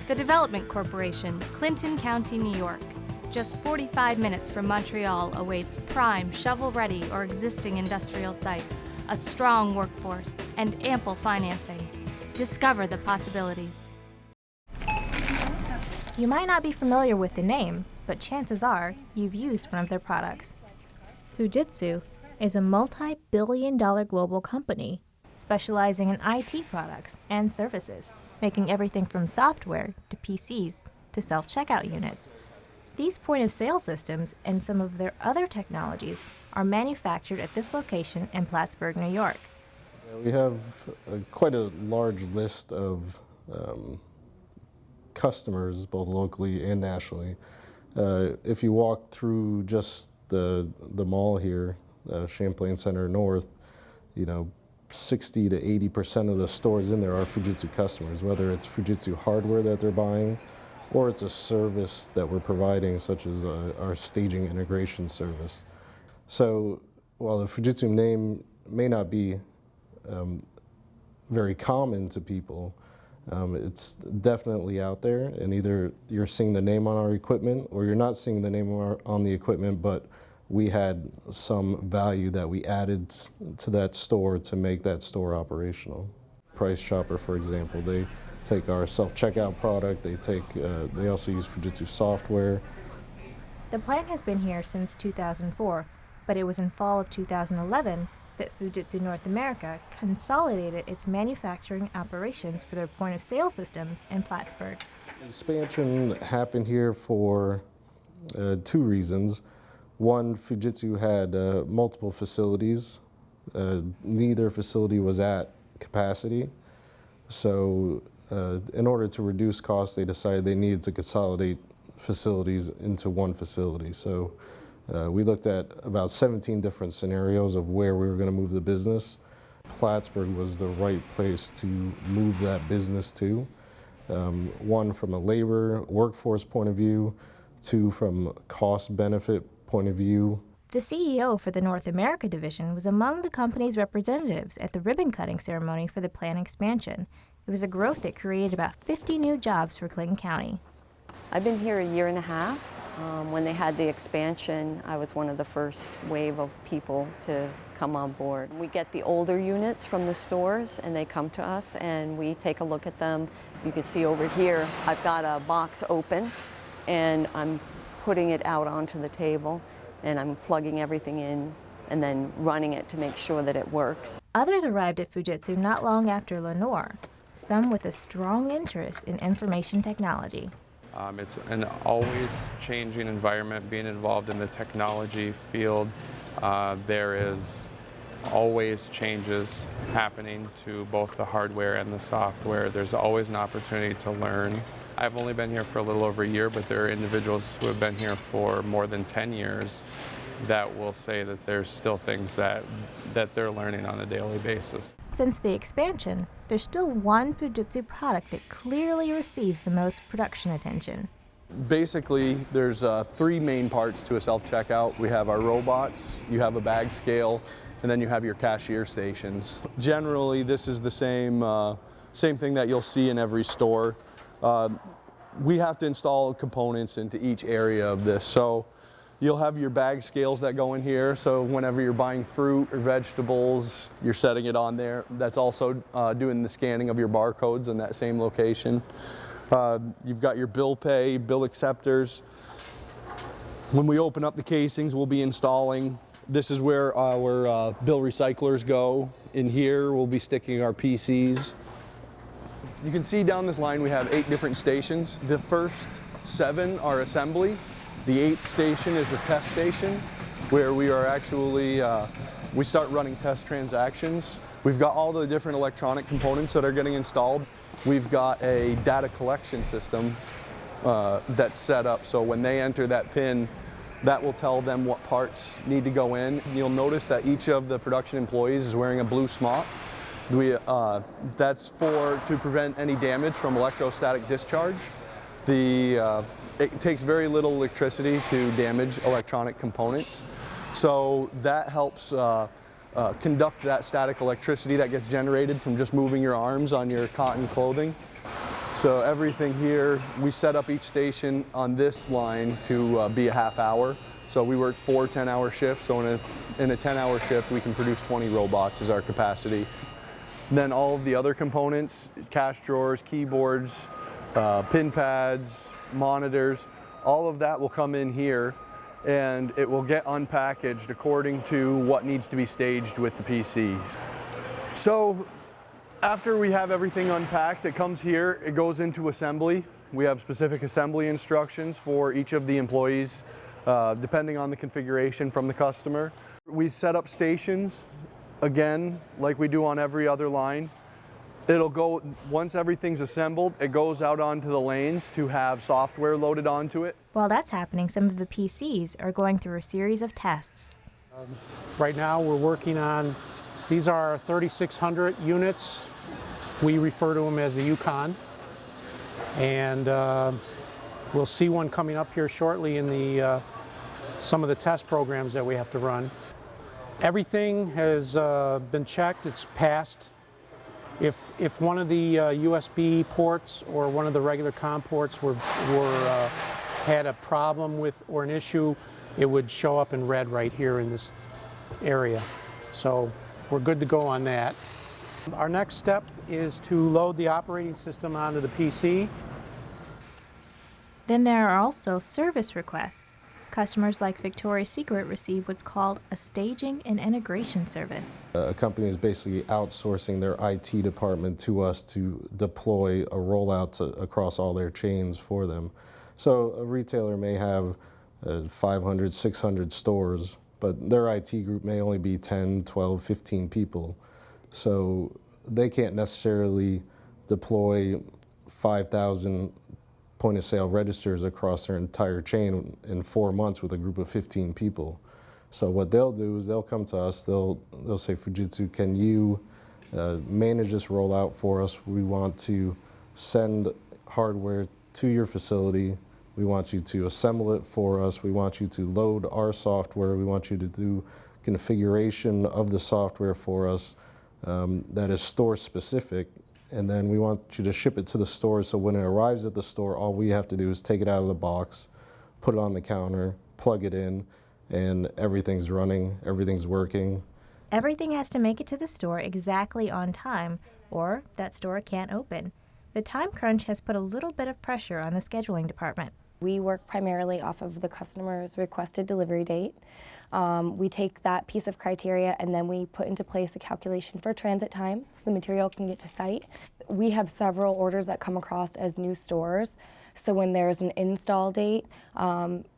The Development Corporation, Clinton County, New York. Just 45 minutes from Montreal awaits prime, shovel-ready or existing industrial sites, a strong workforce, and ample financing. Discover the possibilities. You might not be familiar with the name, but chances are you've used one of their products. Fujitsu is a multi-billion-dollar global company specializing in IT products and services, making everything from software to PCs to self-checkout units. These point-of-sale systems and some of their other technologies are manufactured at this location in Plattsburgh, New York. We have quite a large list of customers, both locally and nationally. If you walk through just the mall here, Champlain Center North, 60 to 80% of the stores in there are Fujitsu customers, whether it's Fujitsu hardware that they're buying or it's a service that we're providing, such as our staging integration service. So while the Fujitsu name may not be very common to people, it's definitely out there, and either you're seeing the name on our equipment or you're not seeing the name on the equipment, but we had some value that we added to that store to make that store operational. Price Chopper, for example, they take our self-checkout product, they also use Fujitsu software. The plant has been here since 2004, but it was in fall of 2011 that Fujitsu North America consolidated its manufacturing operations for their point-of-sale systems in Plattsburgh. Expansion happened here for two reasons. One, Fujitsu had multiple facilities. Neither facility was at capacity. So in order to reduce costs, they decided they needed to consolidate facilities into one facility. So we looked at about 17 different scenarios of where we were going to move the business. Plattsburgh was the right place to move that business to. One, from a labor workforce point of view, two, from a cost-benefit point of view. The CEO for the North America division was among the company's representatives at the ribbon-cutting ceremony for the plant expansion. It was a growth that created about 50 new jobs for Clinton County. I've been here a year and a half. When they had the expansion, I was one of the first wave of people to come on board. We get the older units from the stores and they come to us and we take a look at them. You can see over here, I've got a box open and I'm putting it out onto the table and I'm plugging everything in and then running it to make sure that it works. Others arrived at Fujitsu not long after Lenore, some with a strong interest in information technology. It's an always changing environment, being involved in the technology field. There is always changes happening to both the hardware and the software. There's always an opportunity to learn. I've only been here for a little over a year, but there are individuals who have been here for more than 10 years that will say that there's still things that they're learning on a daily basis. Since the expansion, there's still one Fujitsu product that clearly receives the most production attention. Basically, there's three main parts to a self-checkout. We have our robots, you have a bag scale, and then you have your cashier stations. Generally, this is the same thing that you'll see in every store. We have to install components into each area of this. So you'll have your bag scales that go in here. So whenever you're buying fruit or vegetables, you're setting it on there. That's also doing the scanning of your barcodes in that same location. You've got your bill pay, bill acceptors. When we open up the casings, we'll be installing. This is where our bill recyclers go. In here, we'll be sticking our PCs. You can see down this line we have 8 different stations. The first 7 are assembly. The 8th station is a test station where we are actually, we start running test transactions. We've got all the different electronic components that are getting installed. We've got a data collection system that's set up, so when they enter that PIN, that will tell them what parts need to go in. You'll notice that each of the production employees is wearing a blue smock. That's to prevent any damage from electrostatic discharge. It takes very little electricity to damage electronic components. So that helps conduct that static electricity that gets generated from just moving your arms on your cotton clothing. So everything here, we set up each station on this line to be a half hour. So we work 4 10-hour shifts. So in a 10-hour shift, we can produce 20 robots is our capacity. Then all of the other components, cash drawers, keyboards, pin pads, monitors, all of that will come in here and it will get unpackaged according to what needs to be staged with the PCs. So after we have everything unpacked, it comes here, it goes into assembly. We have specific assembly instructions for each of the employees, depending on the configuration from the customer. We set up stations, again, like we do on every other line. It'll go, once everything's assembled, it goes out onto the lanes to have software loaded onto it. While that's happening, some of the PCs are going through a series of tests. Right now we're working on, these are 3,600 units. We refer to them as the Yukon. And we'll see one coming up here shortly in the some of the test programs that we have to run. Everything has been checked, it's passed. If one of the USB ports or one of the regular COM ports had a problem with or an issue, it would show up in red right here in this area. So we're good to go on that. Our next step is to load the operating system onto the PC. Then there are also service requests. Customers like Victoria's Secret receive what's called a staging and integration service. A company is basically outsourcing their IT department to us to deploy a rollout across all their chains for them. So a retailer may have 500, 600 stores, but their IT group may only be 10, 12, 15 people. So they can't necessarily deploy 5,000 point-of-sale registers across their entire chain in 4 months with a group of 15 people. So what they'll do is they'll come to us, they'll say, Fujitsu, can you manage this rollout for us? We want to send hardware to your facility. We want you to assemble it for us. We want you to load our software. We want you to do configuration of the software for us that is store specific. And then we want you to ship it to the store, so when it arrives at the store, all we have to do is take it out of the box, put it on the counter, plug it in, and everything's running, everything's working. Everything has to make it to the store exactly on time, or that store can't open. The time crunch has put a little bit of pressure on the scheduling department. We work primarily off of the customer's requested delivery date. We take that piece of criteria and then we put into place a calculation for transit time so the material can get to site. We have several orders that come across as new stores, so when there's an install date,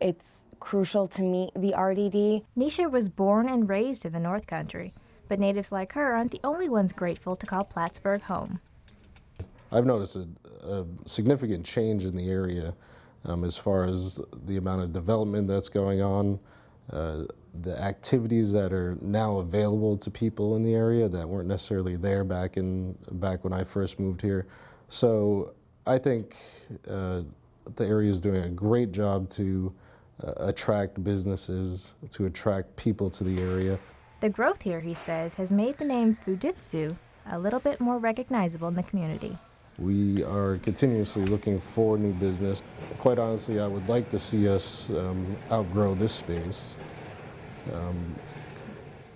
it's crucial to meet the RDD. Nisha was born and raised in the North Country, but natives like her aren't the only ones grateful to call Plattsburgh home. I've noticed a significant change in the area as far as the amount of development that's going on, the activities that are now available to people in the area that weren't necessarily there back when I first moved here. So I think the area is doing a great job to attract businesses, to attract people to the area. The growth here, he says, has made the name Fujitsu a little bit more recognizable in the community. We are continuously looking for new business. Quite honestly, I would like to see us outgrow this space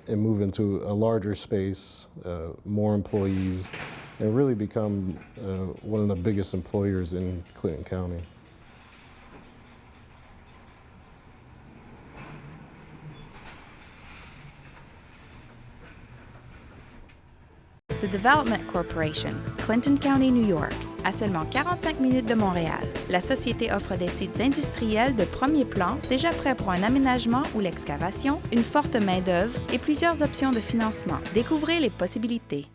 and move into a larger space, more employees, and really become one of the biggest employers in Clinton County. The Development Corporation, Clinton County, New York, à seulement 45 minutes de Montréal. La société offre des sites industriels de premier plan, déjà prêts pour un aménagement ou l'excavation, une forte main-d'œuvre et plusieurs options de financement. Découvrez les possibilités.